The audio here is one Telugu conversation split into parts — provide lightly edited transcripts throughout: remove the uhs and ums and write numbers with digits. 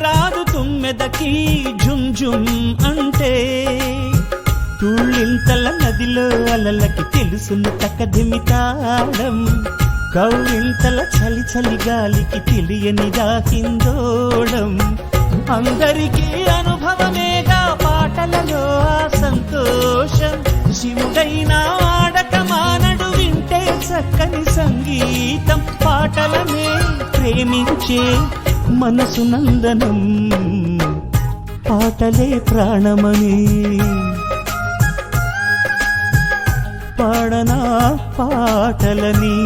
రాదు తుమ్మెదకి జుమ్ జుమ్ అంటే, తుళ్ళింతల నదిలో అలలకి తెలుసును తకదిమితాడం, కౌలింతల చలి చలి గాలికి తెలియనిదా హిందోళం. అందరికీ అనుభవమేగా పాటలలో ఆ సంతోషం, శివుడైనా ఆడక మానడు వింటే చక్కని సంగీతం. పాటలనే ప్రేమించే మనసు నందనం, పాటలే ప్రాణమని పాడనా పాటలని.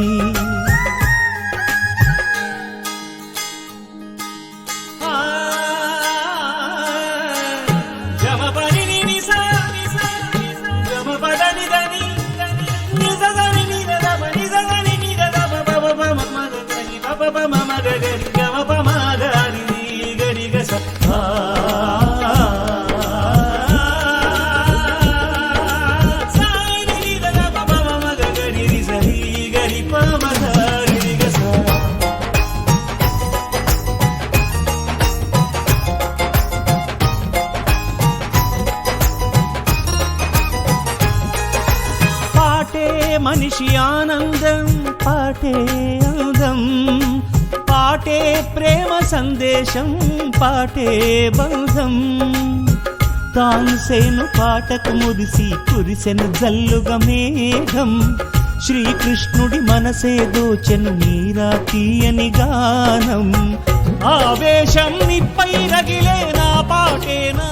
మనిషి ఆనందం, పాటే అందం, పాటే ప్రేమ సందేశం, పాటే బంధం. తాన్సేను పాటకు మురిసి కురిసెను జల్లుగా మేఘం, శ్రీకృష్ణుడి మనసే దోచెను మీరా తీయని గానం. ఆవేశం నిప్పై రగిలే నా పాటే నా